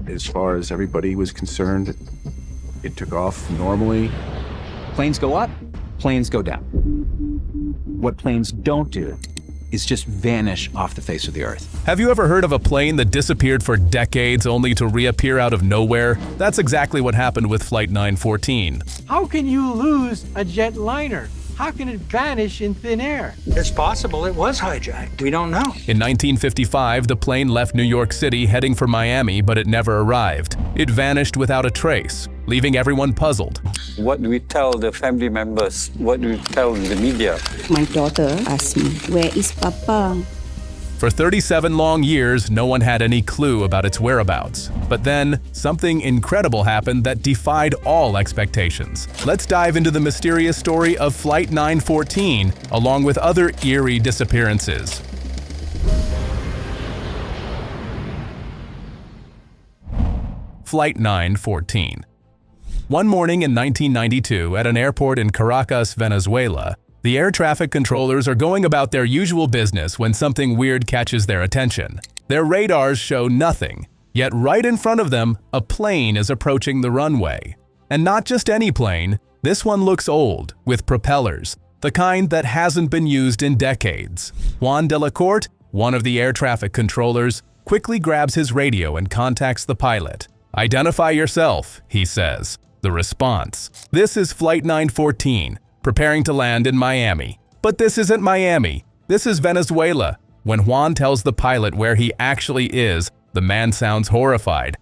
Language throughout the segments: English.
As far as everybody was concerned, it took off normally. Planes go up, planes go down. What planes don't do is just vanish off the face of the earth. Have you ever heard of a plane that disappeared for decades only to reappear out of nowhere? That's exactly what happened with Flight 914. How can you lose a jetliner? How can it vanish in thin air? It's possible it was hijacked. We don't know. In 1955, the plane left New York City heading for Miami, but it never arrived. It vanished without a trace, leaving everyone puzzled. What do we tell the family members? What do we tell the media? My daughter asked me, "Where is Papa?" For 37 long years, no one had any clue about its whereabouts. But then, something incredible happened that defied all expectations. Let's dive into the mysterious story of Flight 914, along with other eerie disappearances. Flight 914. One morning in 1992, at an airport in Caracas, Venezuela, the air traffic controllers are going about their usual business when something weird catches their attention. Their radars show nothing, yet right in front of them, a plane is approaching the runway. And not just any plane, this one looks old, with propellers, the kind that hasn't been used in decades. Juan de la Corte, one of the air traffic controllers, quickly grabs his radio and contacts the pilot. "Identify yourself," he says. The response: "This is Flight 914. Preparing to land in Miami." But this isn't Miami. This is Venezuela. When Juan tells the pilot where he actually is, the man sounds horrified.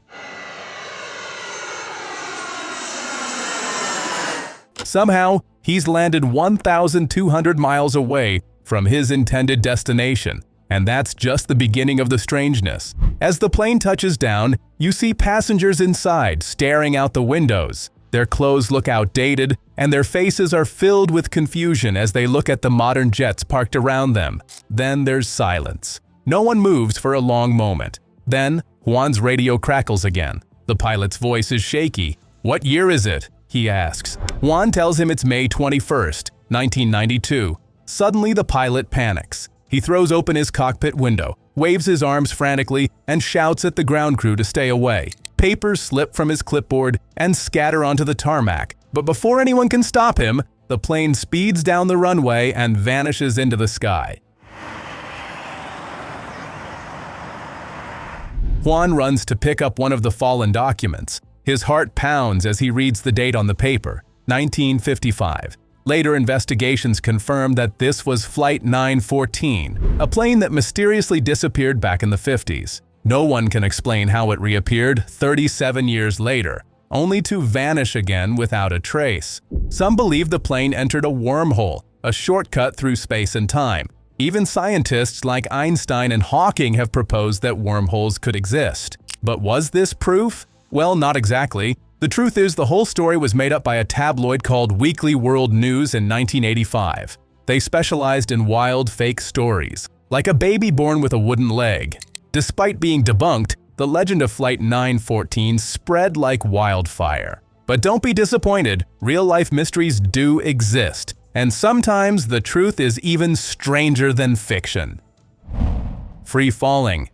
Somehow, he's landed 1,200 miles away from his intended destination. And that's just the beginning of the strangeness. As the plane touches down, you see passengers inside staring out the windows. Their clothes look outdated, and their faces are filled with confusion as they look at the modern jets parked around them. Then there's silence. No one moves for a long moment. Then, Juan's radio crackles again. The pilot's voice is shaky. "What year is it?" he asks. Juan tells him it's May 21st, 1992. Suddenly, the pilot panics. He throws open his cockpit window, waves his arms frantically, and shouts at the ground crew to stay away. Papers slip from his clipboard and scatter onto the tarmac, but before anyone can stop him, the plane speeds down the runway and vanishes into the sky. Juan runs to pick up one of the fallen documents. His heart pounds as he reads the date on the paper, 1955. Later investigations confirm that this was Flight 914, a plane that mysteriously disappeared back in the 50s. No one can explain how it reappeared 37 years later, only to vanish again without a trace. Some believe the plane entered a wormhole, a shortcut through space and time. Even scientists like Einstein and Hawking have proposed that wormholes could exist. But was this proof? Well, not exactly. The truth is, the whole story was made up by a tabloid called Weekly World News in 1985. They specialized in wild, fake stories, like a baby born with a wooden leg. Despite being debunked, the legend of Flight 914 spread like wildfire. But don't be disappointed, real-life mysteries do exist, and sometimes the truth is even stranger than fiction. Free falling.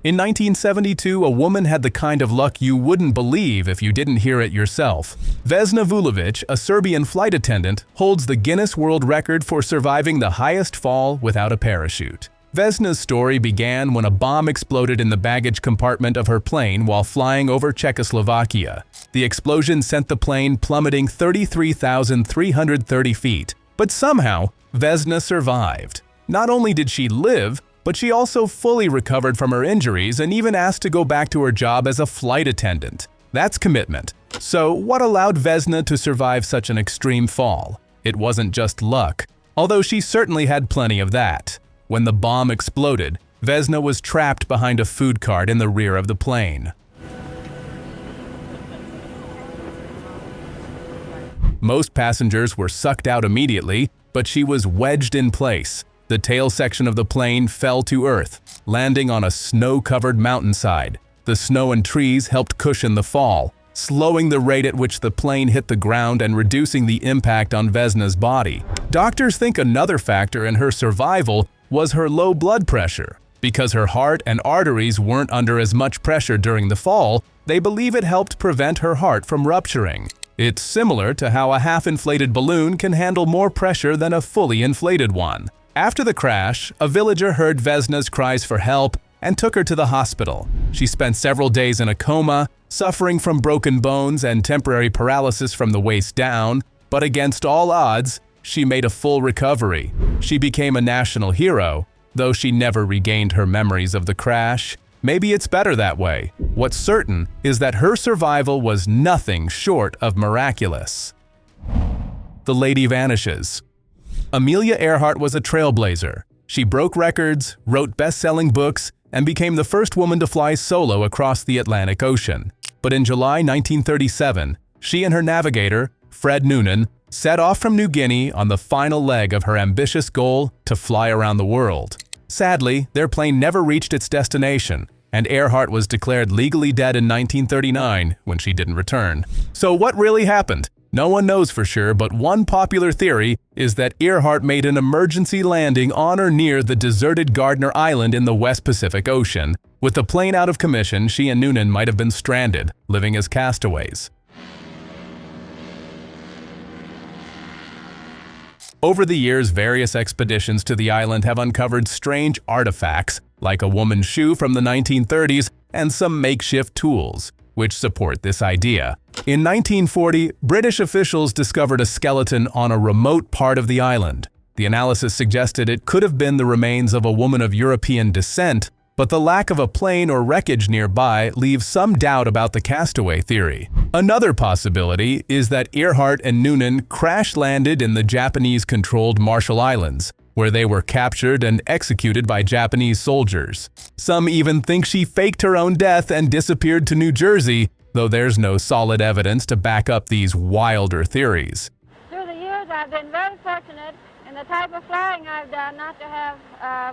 In 1972, a woman had the kind of luck you wouldn't believe if you didn't hear it yourself. Vesna Vulovic, a Serbian flight attendant, holds the Guinness World Record for surviving the highest fall without a parachute. Vesna's story began when a bomb exploded in the baggage compartment of her plane while flying over Czechoslovakia. The explosion sent the plane plummeting 33,330 feet. But somehow, Vesna survived. Not only did she live, but she also fully recovered from her injuries and even asked to go back to her job as a flight attendant. That's commitment. So what allowed Vesna to survive such an extreme fall? It wasn't just luck, although she certainly had plenty of that. When the bomb exploded, Vesna was trapped behind a food cart in the rear of the plane. Most passengers were sucked out immediately, but she was wedged in place. The tail section of the plane fell to earth, landing on a snow-covered mountainside. The snow and trees helped cushion the fall, slowing the rate at which the plane hit the ground and reducing the impact on Vesna's body. Doctors think another factor in her survival was her low blood pressure. Because her heart and arteries weren't under as much pressure during the fall, they believe it helped prevent her heart from rupturing. It's similar to how a half-inflated balloon can handle more pressure than a fully inflated one. After the crash, a villager heard Vesna's cries for help and took her to the hospital. She spent several days in a coma, suffering from broken bones and temporary paralysis from the waist down, but against all odds, she made a full recovery. She became a national hero, though she never regained her memories of the crash. Maybe it's better that way. What's certain is that her survival was nothing short of miraculous. The lady vanishes. Amelia Earhart was a trailblazer. She broke records, wrote best-selling books, and became the first woman to fly solo across the Atlantic Ocean. But in July 1937, she and her navigator, Fred Noonan, set off from New Guinea on the final leg of her ambitious goal to fly around the world. Sadly, their plane never reached its destination, and Earhart was declared legally dead in 1939 when she didn't return. So what really happened? No one knows for sure, but one popular theory is that Earhart made an emergency landing on or near the deserted Gardner Island in the West Pacific Ocean. With the plane out of commission, she and Noonan might have been stranded, living as castaways. Over the years, various expeditions to the island have uncovered strange artifacts, like a woman's shoe from the 1930s and some makeshift tools, which support this idea. In 1940, British officials discovered a skeleton on a remote part of the island. The analysis suggested it could have been the remains of a woman of European descent, but the lack of a plane or wreckage nearby leaves some doubt about the castaway theory. Another possibility is that Earhart and Noonan crash-landed in the Japanese-controlled Marshall Islands, where they were captured and executed by Japanese soldiers. Some even think she faked her own death and disappeared to New Jersey, though there's no solid evidence to back up these wilder theories. Through the years, I've been very fortunate in the type of flying I've done not to have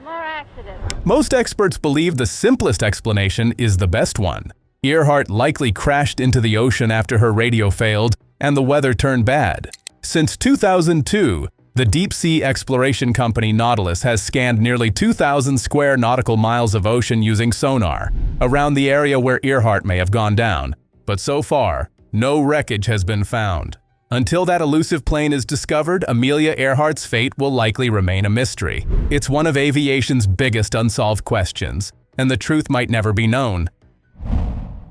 more accidents. Most experts believe the simplest explanation is the best one. Earhart likely crashed into the ocean after her radio failed and the weather turned bad. Since 2002, the deep-sea exploration company Nautilus has scanned nearly 2,000 square nautical miles of ocean using sonar around the area where Earhart may have gone down. But so far, no wreckage has been found. Until that elusive plane is discovered, Amelia Earhart's fate will likely remain a mystery. It's one of aviation's biggest unsolved questions, and the truth might never be known.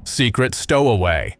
Secret stowaway.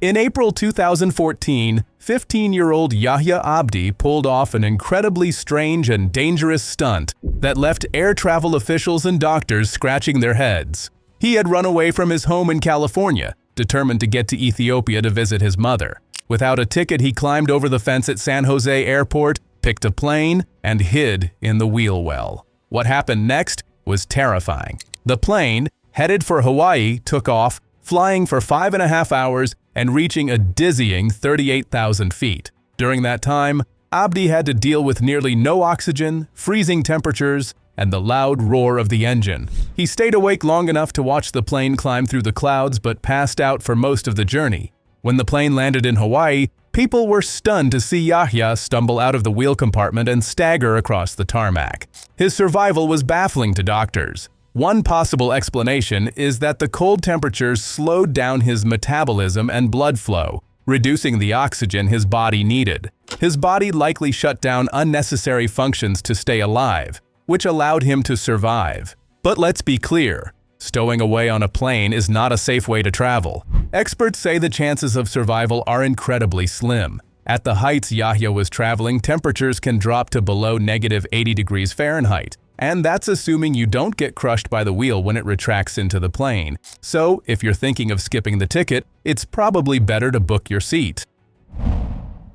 In April 2014, 15-year-old Yahya Abdi pulled off an incredibly strange and dangerous stunt that left air travel officials and doctors scratching their heads. He had run away from his home in California, determined to get to Ethiopia to visit his mother. Without a ticket, he climbed over the fence at San Jose Airport, picked a plane, and hid in the wheel well. What happened next was terrifying. The plane, headed for Hawaii, took off, flying for 5.5 hours and reaching a dizzying 38,000 feet. During that time, Abdi had to deal with nearly no oxygen, freezing temperatures, and the loud roar of the engine. He stayed awake long enough to watch the plane climb through the clouds but passed out for most of the journey. When the plane landed in Hawaii, people were stunned to see Yahya stumble out of the wheel compartment and stagger across the tarmac. His survival was baffling to doctors. One possible explanation is that the cold temperatures slowed down his metabolism and blood flow, reducing the oxygen his body needed. His body likely shut down unnecessary functions to stay alive, which allowed him to survive. But let's be clear, stowing away on a plane is not a safe way to travel. Experts say the chances of survival are incredibly slim. At the heights Yahya was traveling, temperatures can drop to below -80 degrees Fahrenheit. And that's assuming you don't get crushed by the wheel when it retracts into the plane. So, if you're thinking of skipping the ticket, it's probably better to book your seat.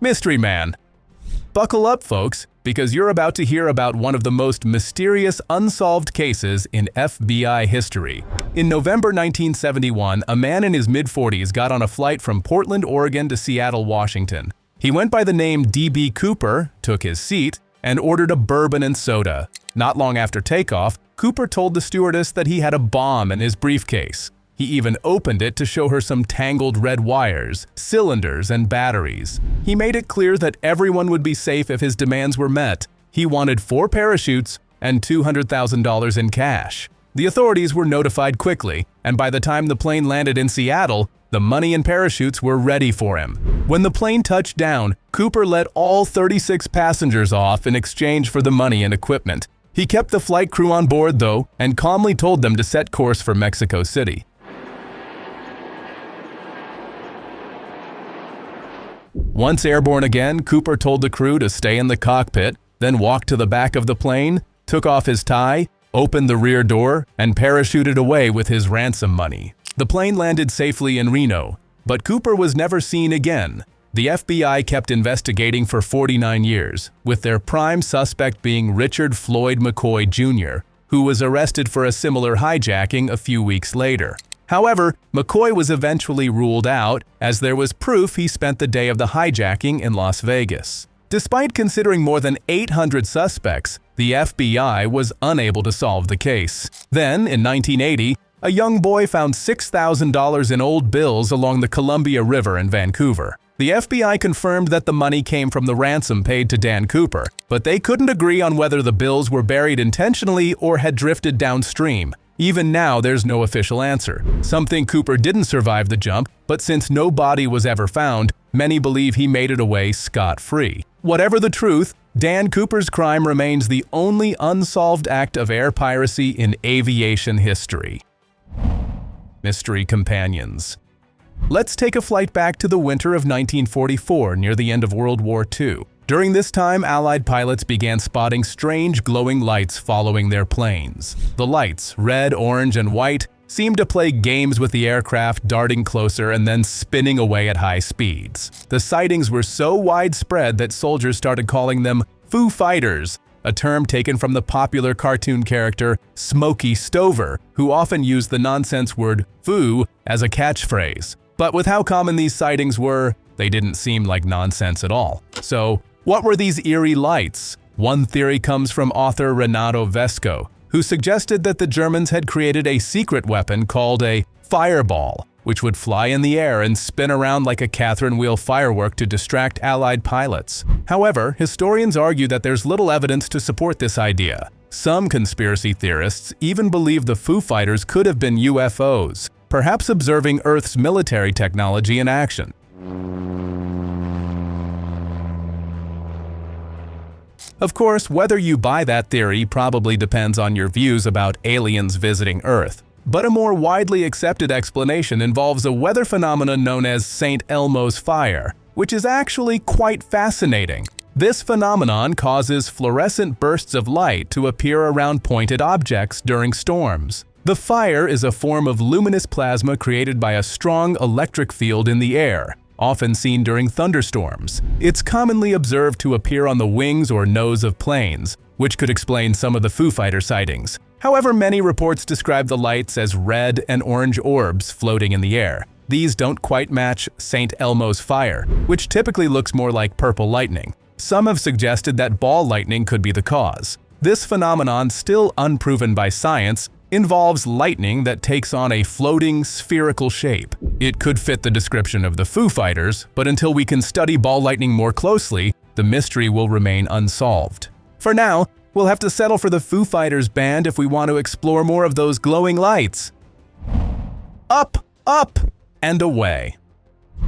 Mystery Man. Buckle up, folks, because you're about to hear about one of the most mysterious unsolved cases in FBI history. In November 1971, a man in his mid-40s got on a flight from Portland, Oregon to Seattle, Washington. He went by the name D.B. Cooper, took his seat, and ordered a bourbon and soda. Not long after takeoff, Cooper told the stewardess that he had a bomb in his briefcase. He even opened it to show her some tangled red wires, cylinders, and batteries. He made it clear that everyone would be safe if his demands were met. He wanted 4 parachutes and $200,000 in cash. The authorities were notified quickly, and by the time the plane landed in Seattle, the money and parachutes were ready for him. When the plane touched down, Cooper let all 36 passengers off in exchange for the money and equipment. He kept the flight crew on board, though, and calmly told them to set course for Mexico City. Once airborne again, Cooper told the crew to stay in the cockpit, then walked to the back of the plane, took off his tie, opened the rear door, and parachuted away with his ransom money. The plane landed safely in Reno, but Cooper was never seen again. The FBI kept investigating for 49 years, with their prime suspect being Richard Floyd McCoy Jr., who was arrested for a similar hijacking a few weeks later. However, McCoy was eventually ruled out, as there was proof he spent the day of the hijacking in Las Vegas. Despite considering more than 800 suspects, the FBI was unable to solve the case. Then, in 1980, a young boy found $6,000 in old bills along the Columbia River in Vancouver. The FBI confirmed that the money came from the ransom paid to Dan Cooper, but they couldn't agree on whether the bills were buried intentionally or had drifted downstream. Even now, there's no official answer. Some think Cooper didn't survive the jump, but since no body was ever found, many believe he made it away scot-free. Whatever the truth, Dan Cooper's crime remains the only unsolved act of air piracy in aviation history. Mystery companions. Let's take a flight back to the winter of 1944 near the end of World War II. During this time, Allied pilots began spotting strange glowing lights following their planes. The lights, red, orange, and white, seemed to play games with the aircraft, darting closer and then spinning away at high speeds. The sightings were so widespread that soldiers started calling them Foo Fighters, a term taken from the popular cartoon character Smokey Stover, who often used the nonsense word foo as a catchphrase. But with how common these sightings were, they didn't seem like nonsense at all. So, what were these eerie lights? One theory comes from author Renato Vesco, who suggested that the Germans had created a secret weapon called a fireball, which would fly in the air and spin around like a Catherine wheel firework to distract Allied pilots. However, historians argue that there's little evidence to support this idea. Some conspiracy theorists even believe the Foo Fighters could have been UFOs, perhaps observing Earth's military technology in action. Of course, whether you buy that theory probably depends on your views about aliens visiting Earth. But a more widely accepted explanation involves a weather phenomenon known as St. Elmo's fire, which is actually quite fascinating. This phenomenon causes fluorescent bursts of light to appear around pointed objects during storms. The fire is a form of luminous plasma created by a strong electric field in the air, often seen during thunderstorms. It's commonly observed to appear on the wings or nose of planes, which could explain some of the Foo Fighter sightings. However, many reports describe the lights as red and orange orbs floating in the air. These don't quite match St. Elmo's fire, which typically looks more like purple lightning. Some have suggested that ball lightning could be the cause. This phenomenon, still unproven by science, involves lightning that takes on a floating, spherical shape. It could fit the description of the Foo Fighters, but until we can study ball lightning more closely, the mystery will remain unsolved. For now, we'll have to settle for the Foo Fighters band if we want to explore more of those glowing lights. Up, up, and away.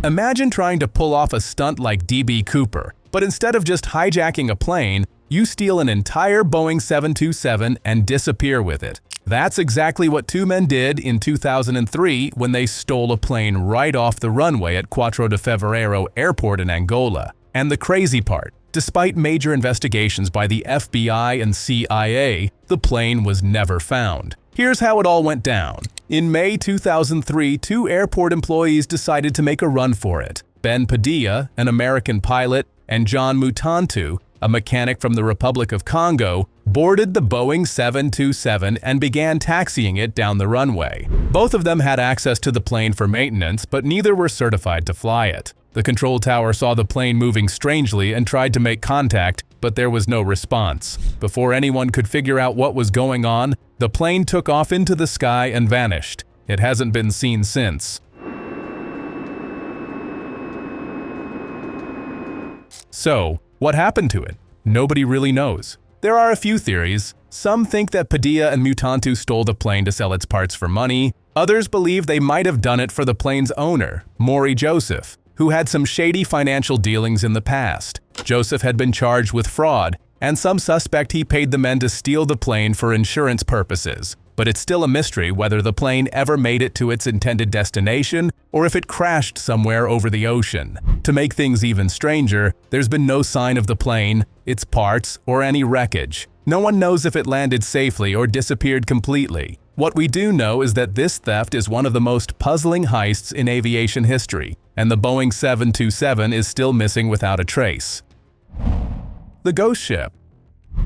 Imagine trying to pull off a stunt like D.B. Cooper, but instead of just hijacking a plane, you steal an entire Boeing 727 and disappear with it. That's exactly what two men did in 2003 when they stole a plane right off the runway at 4 de Fevereiro Airport in Angola. And the crazy part, despite major investigations by the FBI and CIA, the plane was never found. Here's how it all went down. In May 2003, two airport employees decided to make a run for it. Ben Padilla, an American pilot, and John Mutantu, a mechanic from the Republic of Congo, boarded the Boeing 727 and began taxiing it down the runway. Both of them had access to the plane for maintenance, but neither were certified to fly it. The control tower saw the plane moving strangely and tried to make contact, but there was no response. Before anyone could figure out what was going on, the plane took off into the sky and vanished. It hasn't been seen since. So, what happened to it? Nobody really knows. There are a few theories. Some think that Padilla and Mutantu stole the plane to sell its parts for money. Others believe they might have done it for the plane's owner, Maury Joseph, who had some shady financial dealings in the past. Joseph had been charged with fraud, and some suspect he paid the men to steal the plane for insurance purposes. But it's still a mystery whether the plane ever made it to its intended destination or if it crashed somewhere over the ocean. To make things even stranger, there's been no sign of the plane, its parts, or any wreckage. No one knows if it landed safely or disappeared completely. What we do know is that this theft is one of the most puzzling heists in aviation history, and the Boeing 727 is still missing without a trace. The ghost ship.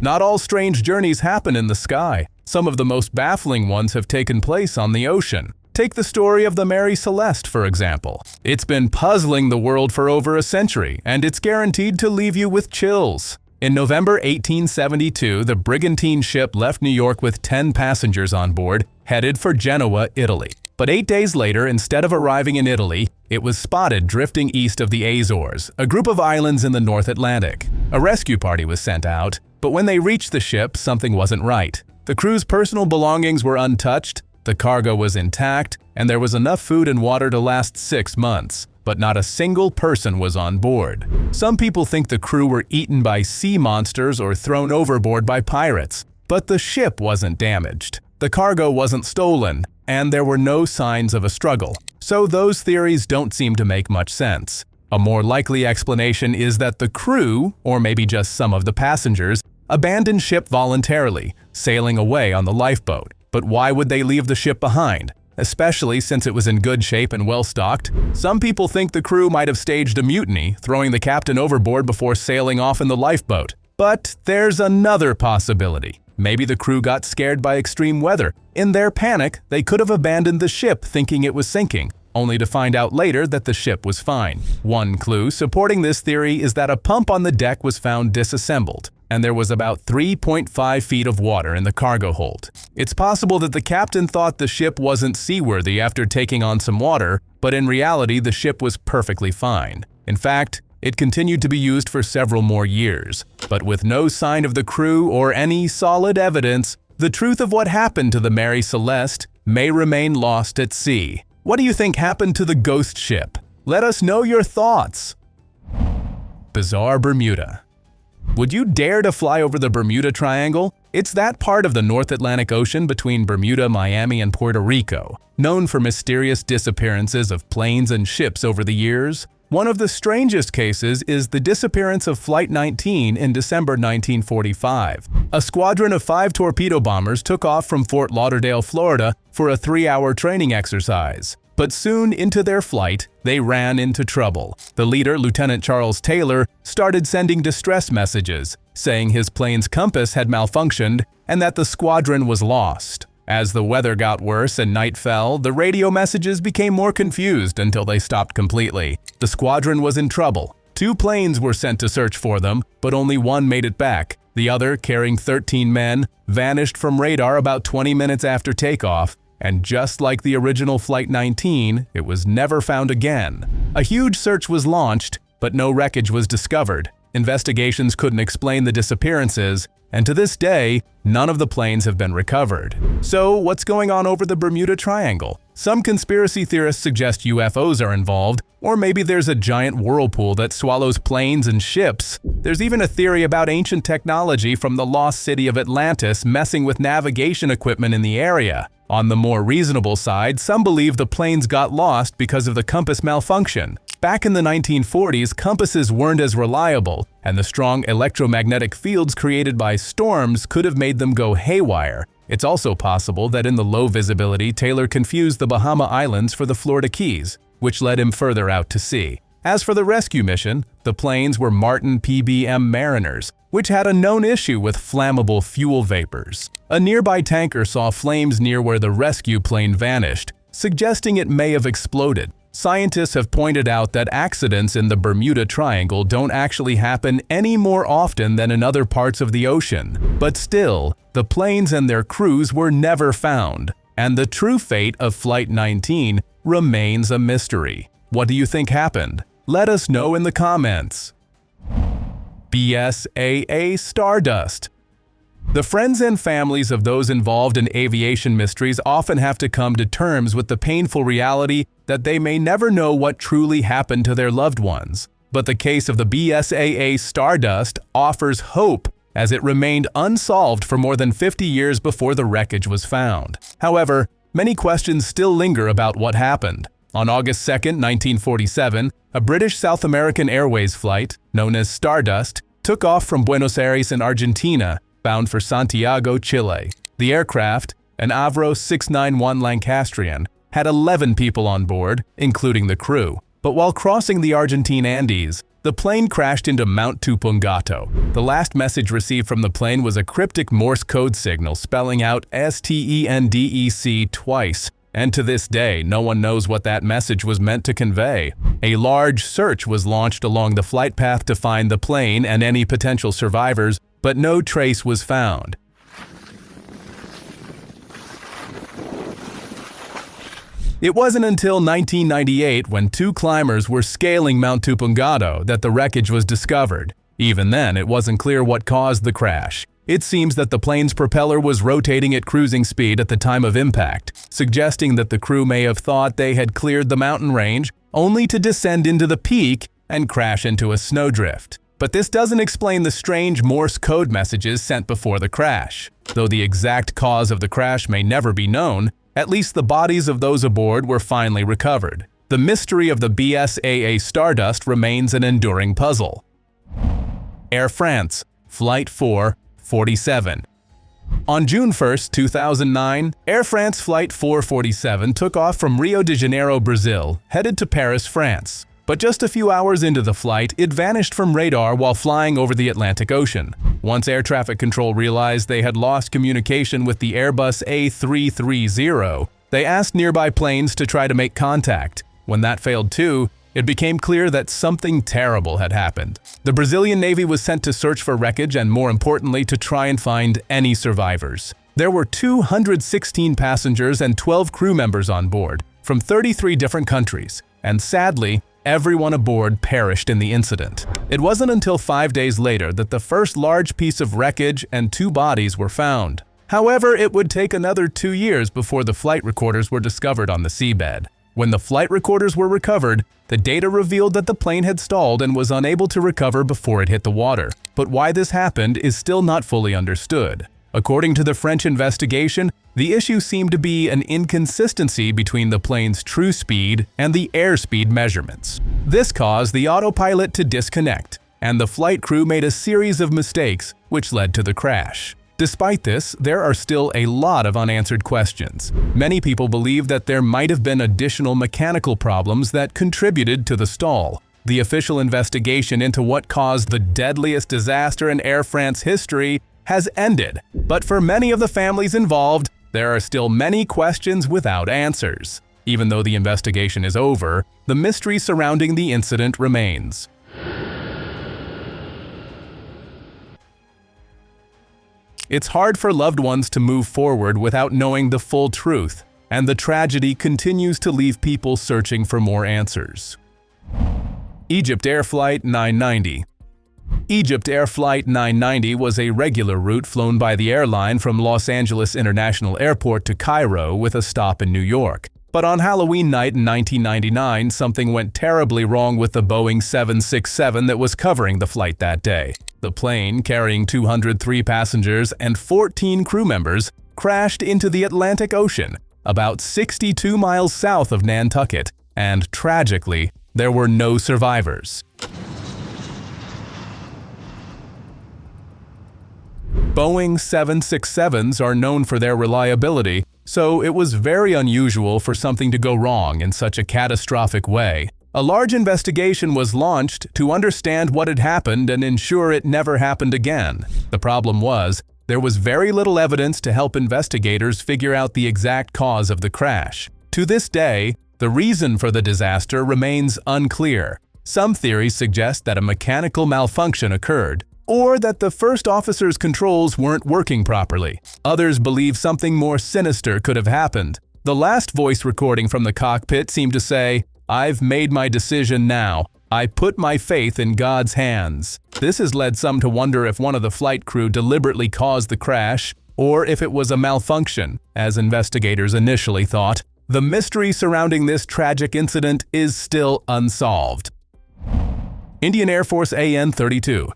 Not all strange journeys happen in the sky. Some of the most baffling ones have taken place on the ocean. Take the story of the Mary Celeste, for example. It's been puzzling the world for over a century, and it's guaranteed to leave you with chills. In November 1872, the brigantine ship left New York with 10 passengers on board, headed for Genoa, Italy. But 8 days later, instead of arriving in Italy, it was spotted drifting east of the Azores, a group of islands in the North Atlantic. A rescue party was sent out, but when they reached the ship, something wasn't right. The crew's personal belongings were untouched, the cargo was intact, and there was enough food and water to last 6 months. But not a single person was on board. Some people think the crew were eaten by sea monsters or thrown overboard by pirates. But the ship wasn't damaged, the cargo wasn't stolen, and there were no signs of a struggle. So those theories don't seem to make much sense. A more likely explanation is that the crew, or maybe just some of the passengers, abandoned ship voluntarily, sailing away on the lifeboat. But why would they leave the ship behind? Especially since it was in good shape and well-stocked. Some people think the crew might have staged a mutiny, throwing the captain overboard before sailing off in the lifeboat. But there's another possibility. Maybe the crew got scared by extreme weather. In their panic, they could have abandoned the ship thinking it was sinking, only to find out later that the ship was fine. One clue supporting this theory is that a pump on the deck was found disassembled, and there was about 3.5 feet of water in the cargo hold. It's possible that the captain thought the ship wasn't seaworthy after taking on some water, but in reality the ship was perfectly fine. In fact, it continued to be used for several more years. But with no sign of the crew or any solid evidence, the truth of what happened to the Mary Celeste may remain lost at sea. What do you think happened to the ghost ship? Let us know your thoughts. Bizarre Bermuda. Would you dare to fly over the Bermuda Triangle? It's that part of the North Atlantic Ocean between Bermuda, Miami, and Puerto Rico, known for mysterious disappearances of planes and ships over the years. One of the strangest cases is the disappearance of Flight 19 in December 1945. A squadron of 5 torpedo bombers took off from Fort Lauderdale, Florida, for a 3-hour training exercise. But soon into their flight, they ran into trouble. The leader, Lieutenant Charles Taylor, started sending distress messages, saying his plane's compass had malfunctioned and that the squadron was lost. As the weather got worse and night fell, the radio messages became more confused until they stopped completely. The squadron was in trouble. 2 planes were sent to search for them, but only one made it back. The other, carrying 13 men, vanished from radar about 20 minutes after takeoff, and just like the original Flight 19, it was never found again. A huge search was launched, but no wreckage was discovered. Investigations couldn't explain the disappearances, and to this day, none of the planes have been recovered. So, what's going on over the Bermuda Triangle? Some conspiracy theorists suggest UFOs are involved, or maybe there's a giant whirlpool that swallows planes and ships. There's even a theory about ancient technology from the lost city of Atlantis messing with navigation equipment in the area. On the more reasonable side, some believe the planes got lost because of the compass malfunction. Back in the 1940s, compasses weren't as reliable, and the strong electromagnetic fields created by storms could have made them go haywire. It's also possible that in the low visibility, Taylor confused the Bahama Islands for the Florida Keys, which led him further out to sea. As for the rescue mission, the planes were Martin PBM Mariners, which had a known issue with flammable fuel vapors. A nearby tanker saw flames near where the rescue plane vanished, suggesting it may have exploded. Scientists have pointed out that accidents in the Bermuda Triangle don't actually happen any more often than in other parts of the ocean. But still, the planes and their crews were never found, and the true fate of Flight 19 remains a mystery. What do you think happened? Let us know in the comments. BSAA Stardust. The friends and families of those involved in aviation mysteries often have to come to terms with the painful reality that they may never know what truly happened to their loved ones. But the case of the BSAA Stardust offers hope, as it remained unsolved for more than 50 years before the wreckage was found. However, many questions still linger about what happened. On August 2, 1947, a British South American Airways flight, known as Stardust, took off from Buenos Aires in Argentina, bound for Santiago, Chile. The aircraft, an Avro 691 Lancastrian, had 11 people on board, including the crew. But while crossing the Argentine Andes, the plane crashed into Mount Tupungato. The last message received from the plane was a cryptic Morse code signal spelling out STENDEC twice, and to this day, no one knows what that message was meant to convey. A large search was launched along the flight path to find the plane and any potential survivors, but no trace was found. It wasn't until 1998, when two climbers were scaling Mount Tupungato, that the wreckage was discovered. Even then, it wasn't clear what caused the crash. It seems that the plane's propeller was rotating at cruising speed at the time of impact, suggesting that the crew may have thought they had cleared the mountain range, only to descend into the peak and crash into a snowdrift. But this doesn't explain the strange Morse code messages sent before the crash. Though the exact cause of the crash may never be known, at least the bodies of those aboard were finally recovered. The mystery of the BSAA Stardust remains an enduring puzzle. Air France, Flight 447. On June 1, 2009, Air France Flight 447 took off from Rio de Janeiro, Brazil, headed to Paris, France. But just a few hours into the flight, it vanished from radar while flying over the Atlantic Ocean. Once air traffic control realized they had lost communication with the Airbus A330, they asked nearby planes to try to make contact. When that failed too, it became clear that something terrible had happened. The Brazilian Navy was sent to search for wreckage and, more importantly, to try and find any survivors. There were 216 passengers and 12 crew members on board, from 33 different countries, and sadly, everyone aboard perished in the incident. It wasn't until 5 days later that the first large piece of wreckage and 2 bodies were found. However, it would take another 2 years before the flight recorders were discovered on the seabed. When the flight recorders were recovered, the data revealed that the plane had stalled and was unable to recover before it hit the water. But why this happened is still not fully understood. According to the French investigation, the issue seemed to be an inconsistency between the plane's true speed and the airspeed measurements. This caused the autopilot to disconnect, and the flight crew made a series of mistakes, which led to the crash. Despite this, there are still a lot of unanswered questions. Many people believe that there might have been additional mechanical problems that contributed to the stall. The official investigation into what caused the deadliest disaster in Air France history has ended, but for many of the families involved, there are still many questions without answers. Even though the investigation is over, the mystery surrounding the incident remains. It's hard for loved ones to move forward without knowing the full truth, and the tragedy continues to leave people searching for more answers. Egypt Air Flight 990. Egypt Air Flight 990 was a regular route flown by the airline from Los Angeles International Airport to Cairo with a stop in New York. But on Halloween night in 1999, something went terribly wrong with the Boeing 767 that was covering the flight that day. The plane, carrying 203 passengers and 14 crew members, crashed into the Atlantic Ocean, about 62 miles south of Nantucket, and tragically, there were no survivors. Boeing 767s are known for their reliability, so it was very unusual for something to go wrong in such a catastrophic way. A large investigation was launched to understand what had happened and ensure it never happened again. The problem was, there was very little evidence to help investigators figure out the exact cause of the crash. To this day, the reason for the disaster remains unclear. Some theories suggest that a mechanical malfunction occurred, or that the first officer's controls weren't working properly. Others believe something more sinister could have happened. The last voice recording from the cockpit seemed to say, "I've made my decision now. I put my faith in God's hands." This has led some to wonder if one of the flight crew deliberately caused the crash, or if it was a malfunction, as investigators initially thought. The mystery surrounding this tragic incident is still unsolved. Indian Air Force AN-32.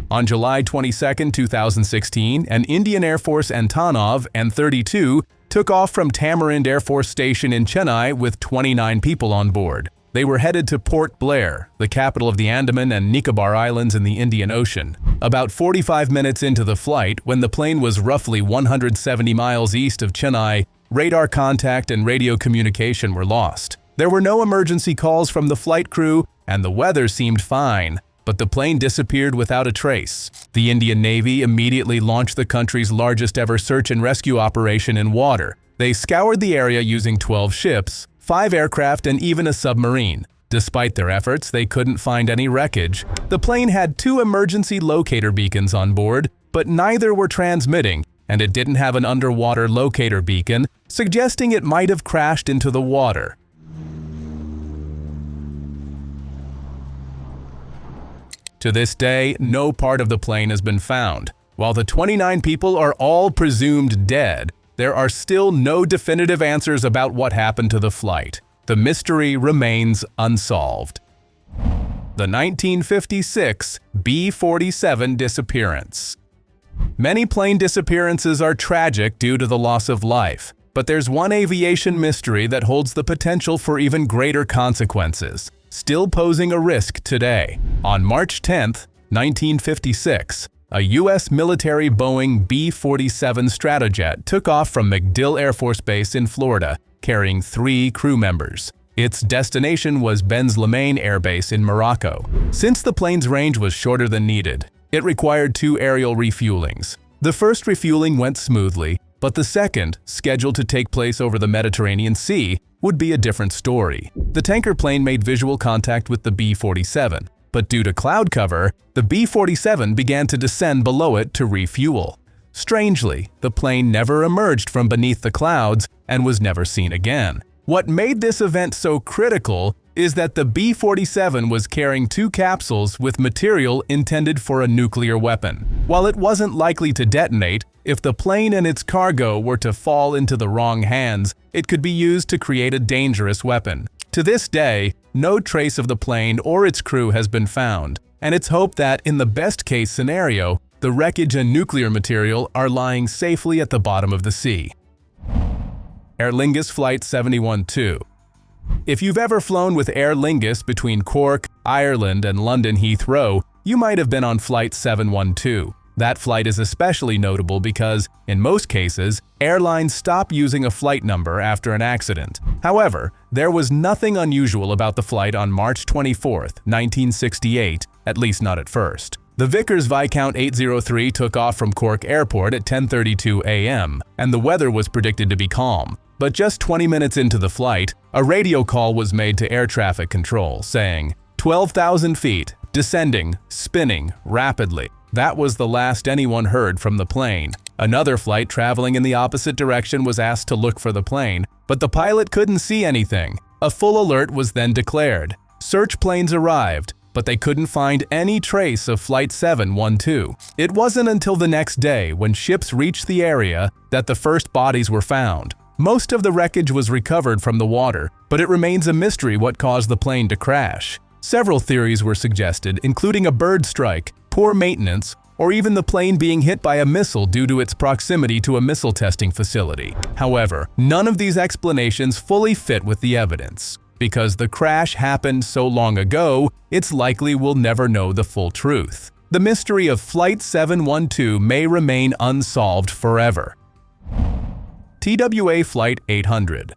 On July 22, 2016, an Indian Air Force Antonov An-32 took off from Tamarind Air Force Station in Chennai with 29 people on board. They were headed to Port Blair, the capital of the Andaman and Nicobar Islands in the Indian Ocean. About 45 minutes into the flight, when the plane was roughly 170 miles east of Chennai, radar contact and radio communication were lost. There were no emergency calls from the flight crew, and the weather seemed fine, but the plane disappeared without a trace. The Indian Navy immediately launched the country's largest ever search and rescue operation in water. They scoured the area using 12 ships, 5 aircraft, and even a submarine. Despite their efforts, they couldn't find any wreckage. The plane had 2 emergency locator beacons on board, but neither were transmitting, and it didn't have an underwater locator beacon, suggesting it might have crashed into the water. To this day, no part of the plane has been found. While the 29 people are all presumed dead, there are still no definitive answers about what happened to the flight. The mystery remains unsolved. The 1956 B-47 disappearance. Many plane disappearances are tragic due to the loss of life, but there's one aviation mystery that holds the potential for even greater consequences, still posing a risk today. On March 10, 1956, a U.S. military Boeing B-47 Stratojet took off from MacDill Air Force Base in Florida, carrying 3 crew members. Its destination was Benz-Lemaine Air Base in Morocco. Since the plane's range was shorter than needed, it required 2 aerial refuelings. The first refueling went smoothly, but the second, scheduled to take place over the Mediterranean Sea, would be a different story. The tanker plane made visual contact with the B-47, but due to cloud cover, the B-47 began to descend below it to refuel. Strangely, the plane never emerged from beneath the clouds and was never seen again. What made this event so critical is that the B-47 was carrying 2 capsules with material intended for a nuclear weapon. While it wasn't likely to detonate, if the plane and its cargo were to fall into the wrong hands, it could be used to create a dangerous weapon. To this day, no trace of the plane or its crew has been found, and it's hoped that, in the best-case scenario, the wreckage and nuclear material are lying safely at the bottom of the sea. Aer Lingus Flight 712. If you've ever flown with Aer Lingus between Cork, Ireland, and London Heathrow, you might have been on Flight 712. That flight is especially notable because, in most cases, airlines stop using a flight number after an accident. However, there was nothing unusual about the flight on March 24, 1968, at least not at first. The Vickers Viscount 803 took off from Cork Airport at 10:32 a.m., and the weather was predicted to be calm. But just 20 minutes into the flight, a radio call was made to air traffic control, saying, 12,000 feet, descending, spinning, rapidly. That was the last anyone heard from the plane. Another flight traveling in the opposite direction was asked to look for the plane, but the pilot couldn't see anything. A full alert was then declared. Search planes arrived, but they couldn't find any trace of Flight 712. It wasn't until the next day, when ships reached the area, that the first bodies were found. Most of the wreckage was recovered from the water, but it remains a mystery what caused the plane to crash. Several theories were suggested, including a bird strike, poor maintenance, or even the plane being hit by a missile due to its proximity to a missile testing facility. However, none of these explanations fully fit with the evidence. Because the crash happened so long ago, it's likely we'll never know the full truth. The mystery of Flight 712 may remain unsolved forever. TWA Flight 800.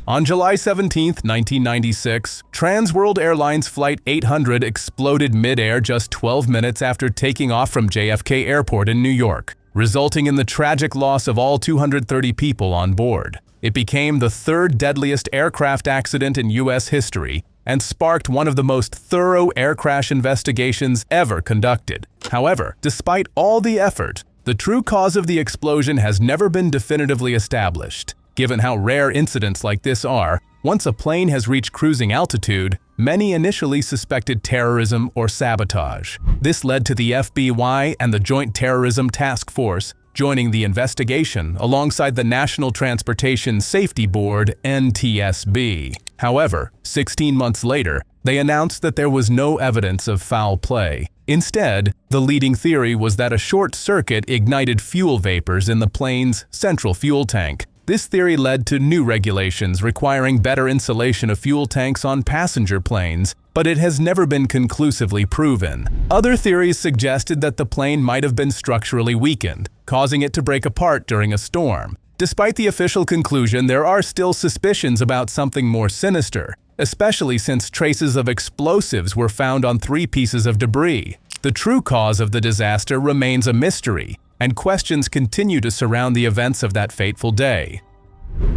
On July 17, 1996, Trans World Airlines Flight 800 exploded mid-air just 12 minutes after taking off from JFK Airport in New York, resulting in the tragic loss of all 230 people on board. It became the 3rd deadliest aircraft accident in U.S. history and sparked one of the most thorough air crash investigations ever conducted. However, despite all the effort, the true cause of the explosion has never been definitively established. Given how rare incidents like this are, Once a plane has reached cruising altitude, many initially suspected terrorism or sabotage. This led to the FBI and the Joint Terrorism Task Force joining the investigation alongside the National Transportation Safety Board (NTSB). However, 16 months later, they announced that there was no evidence of foul play. Instead, the leading theory was that a short circuit ignited fuel vapors in the plane's central fuel tank. This theory led to new regulations requiring better insulation of fuel tanks on passenger planes, but it has never been conclusively proven. Other theories suggested that the plane might have been structurally weakened, causing it to break apart during a storm. Despite the official conclusion, there are still suspicions about something more sinister, especially since traces of explosives were found on 3 pieces of debris. The true cause of the disaster remains a mystery, and questions continue to surround the events of that fateful day.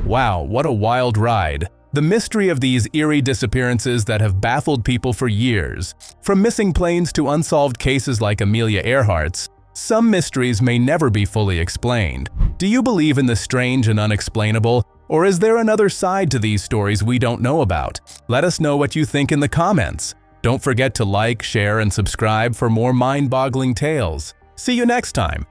Wow, what a wild ride! The mystery of these eerie disappearances that have baffled people for years. From missing planes to unsolved cases like Amelia Earhart's, some mysteries may never be fully explained. Do you believe in the strange and unexplainable, or is there another side to these stories we don't know about? Let us know what you think in the comments. Don't forget to like, share, and subscribe for more mind-boggling tales. See you next time!